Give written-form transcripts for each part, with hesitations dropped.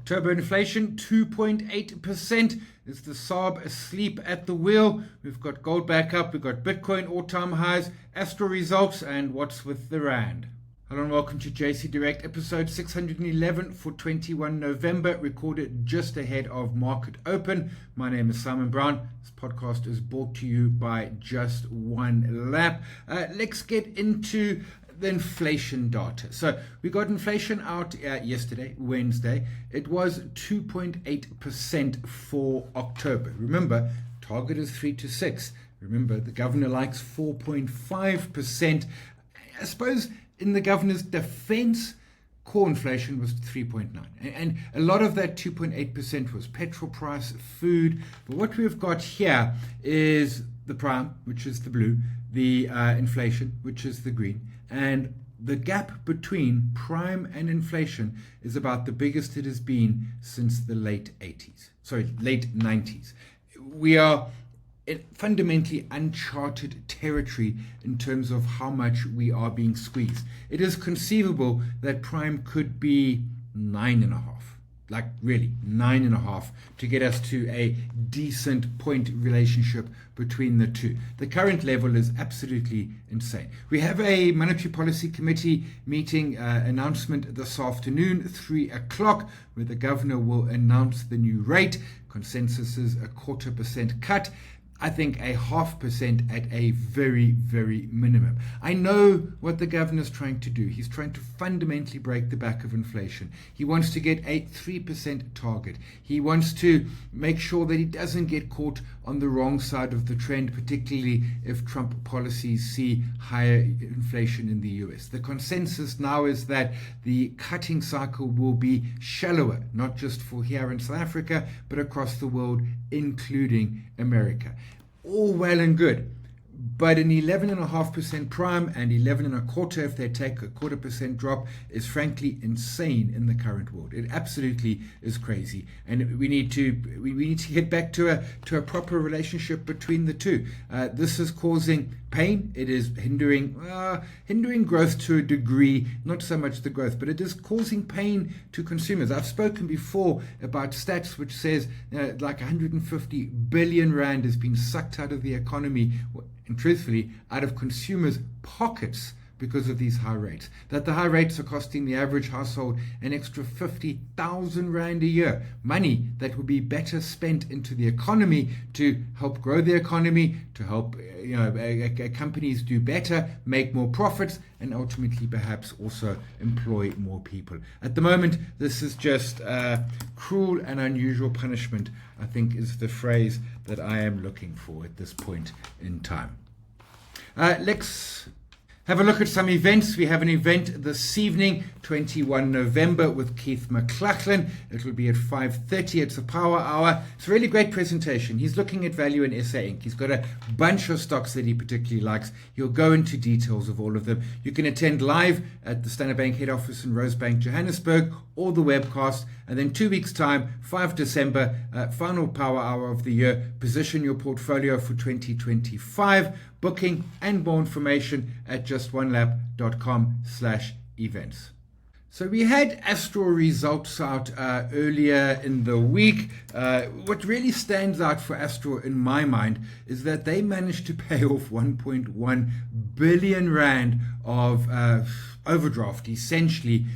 October inflation, 2.8%. Is the SARB asleep at the wheel? We've got gold back up. We've got Bitcoin all-time highs, Astral results, and what's with the Rand. Hello and welcome to JC Direct, episode 611 for 21 November, recorded just ahead of market open. My name is Simon Brown. This podcast is brought to you by Just One Lap. Let's get into the inflation data. So we got inflation out yesterday, Wednesday. It was 2.8% for October. Remember, target is 3 to 6. Remember, the governor likes 4.5%. I suppose in the governor's defense, core inflation was 3.9. And a lot of that 2.8% was petrol price, food. But what we've got here is the prime, which is the blue, the inflation, which is the green. And the gap between prime and inflation is about the biggest it has been since the late 90s. We are in fundamentally uncharted territory in terms of how much we are being squeezed. It is conceivable that prime could be 9.5, like really 9.5, to get us to a decent point relationship between the two. The current level is absolutely insane. We have a Monetary Policy Committee meeting announcement this afternoon, 3 o'clock, where the governor will announce the new rate. Consensus is a 0.25% cut. I think 0.5% at a very, very minimum. I know what the governor's trying to do. He's trying to fundamentally break the back of inflation. He wants to get a 3% target. He wants to make sure that he doesn't get caught on the wrong side of the trend, particularly if Trump policies see higher inflation in the US. The consensus now is that the cutting cycle will be shallower, not just for here in South Africa, but across the world, including America. All well and good, but an 11.5% prime and 11.25% if they take a 0.25% drop is frankly insane in the current world. It absolutely is crazy, and we need to get back to a proper relationship between the two. This is causing pain. It is hindering growth to a degree, not so much the growth, but it is causing pain to consumers. I've spoken before about stats which says like 150 billion rand has been sucked out of the economy, and truthfully, out of consumers' pockets because of these high rates. That the high rates are costing the average household an extra 50,000 rand a year. Money that would be better spent into the economy to help grow the economy, to help companies do better, make more profits, and ultimately perhaps also employ more people. At the moment, this is just cruel and unusual punishment, I think is the phrase that I am looking for at this point in time. Let's have a look at some events. We have an event this evening, 21 November, with Keith McLachlan. It will be at 5:30. It's a power hour. It's a really great presentation. He's looking at value in SA Inc. He's got a bunch of stocks that he particularly likes. He'll go into details of all of them. You can attend live at the Standard Bank head office in Rosebank, Johannesburg, or the webcast. And then 2 weeks' time, 5 December, final power hour of the year. Position your portfolio for 2025. Booking and more information at justonelap.com/events. So we had Astral results out earlier in the week. What really stands out for Astral in my mind is that they managed to pay off 1.1 billion rand of overdraft, essentially,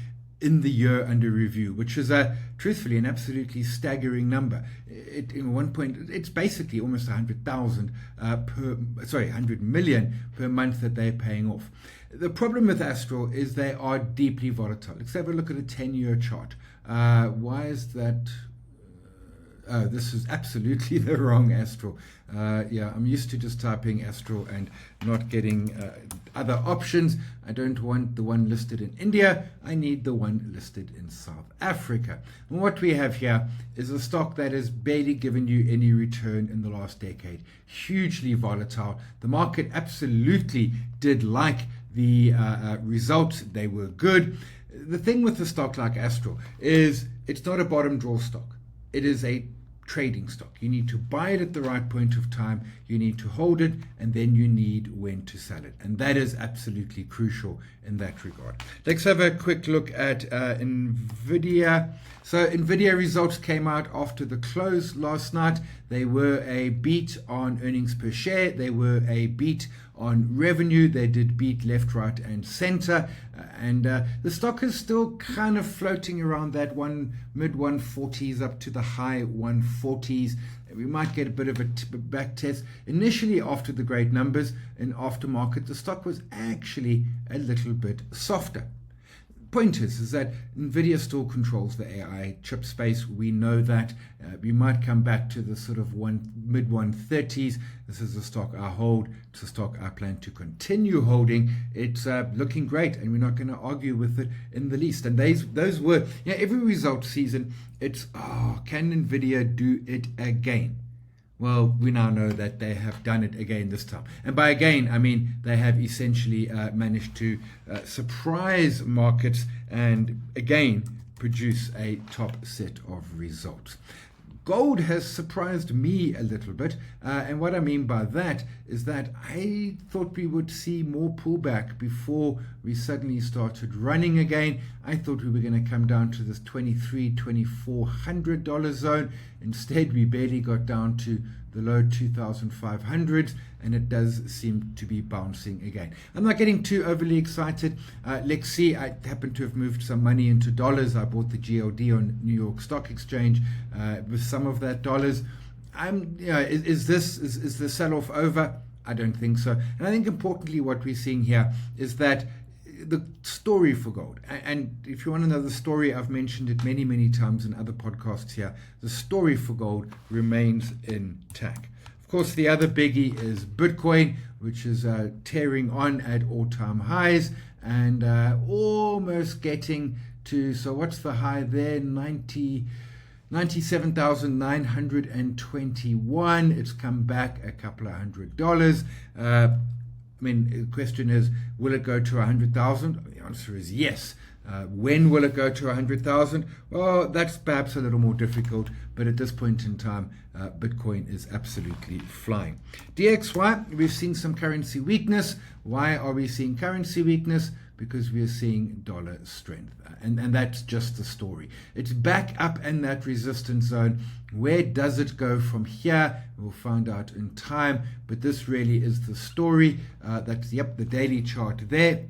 in the year under review, which is truthfully an absolutely staggering number. It's basically almost 100 million per month that they're paying off. The problem with Astral is they are deeply volatile. Let's have a look at a 10-year chart. Why is that? This is absolutely the wrong Astral. I'm used to just typing Astral and not getting other options. I don't want the one listed in India. I need the one listed in South Africa. And what we have here is a stock that has barely given you any return in the last decade. Hugely volatile. The market absolutely did like the results. They were good. The thing with a stock like Astral is it's not a bottom draw stock. It is a trading stock. You need to buy it at the right point of time, you need to hold it, and then you need when to sell it. And that is absolutely crucial in that regard. Let's have a quick look at Nvidia. So Nvidia results came out after the close last night. They were a beat on earnings per share. They were a beat on revenue. They did beat left, right, and center. And the stock is still kind of floating around that mid 140s up to the high 140s. We might get a bit of a back test. Initially, after the great numbers in aftermarket, the stock was actually a little bit softer. Point is that Nvidia still controls the AI chip space. We know that. We might come back to the sort of mid 130s. This is a stock I hold. It's a stock I plan to continue holding. It's looking great, and we're not going to argue with it in the least. And those were, every result season, it's, can Nvidia do it again? Well, we now know that they have done it again this time. And by again, I mean they have essentially managed to surprise markets and again produce a top set of results. Gold has surprised me a little bit, and what I mean by that is that I thought we would see more pullback before we suddenly started running again. I thought we were going to come down to this $2,300-$2,400 zone. Instead, we barely got down to the low 2,500s, and it does seem to be bouncing again. I'm not getting too overly excited. Let's see, I happen to have moved some money into dollars. I bought the GLD on New York Stock Exchange with some of that dollars. Is the sell-off over? I don't think so. And I think importantly what we're seeing here is that the story for gold, and if you want to know the story, I've mentioned it many, many times in other podcasts here, the story for gold remains intact. Of course, the other biggie is Bitcoin, which is tearing on at all-time highs and almost getting to, so what's the high there? 97,921. It's come back a couple of $100. I mean, the question is, will it go to 100,000? The answer is yes. When will it go to 100,000? Well, that's perhaps a little more difficult, but at this point in time, Bitcoin is absolutely flying. DXY, we've seen some currency weakness. Why are we seeing currency weakness? Because we are seeing dollar strength. And that's just the story. It's back up in that resistance zone. Where does it go from here? We'll find out in time. But this really is the story. That's, the daily chart there.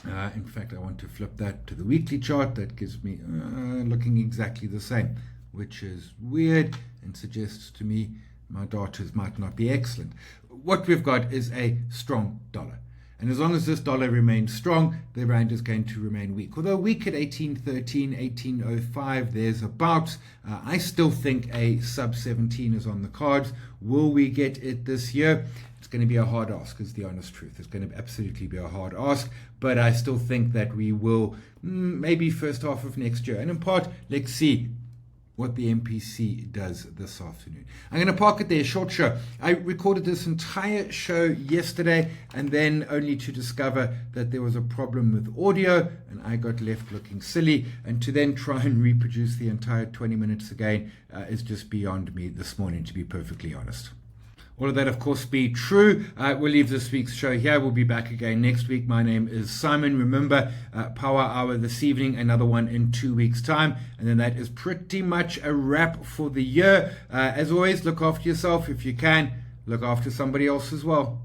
In fact, I want to flip that to the weekly chart. That gives me looking exactly the same, which is weird and suggests to me my data might not be excellent. What we've got is a strong dollar. And as long as this dollar remains strong, the rand is going to remain weak. Although weak at 1813, 1805, there's about, I still think a sub 17 is on the cards. Will we get it this year? It's going to be a hard ask, is the honest truth. It's going to absolutely be a hard ask, but I still think that we will maybe first half of next year. And in part, let's see what the MPC does this afternoon. I'm going to park it there, short show. I recorded this entire show yesterday and then only to discover that there was a problem with audio and I got left looking silly, and to then try and reproduce the entire 20 minutes again is just beyond me this morning, to be perfectly honest. All of that, of course, be true. We'll leave this week's show here. We'll be back again next week. My name is Simon. Remember, Power Hour this evening, another one in 2 weeks' time. And then that is pretty much a wrap for the year. As always, look after yourself. If you can, look after somebody else as well.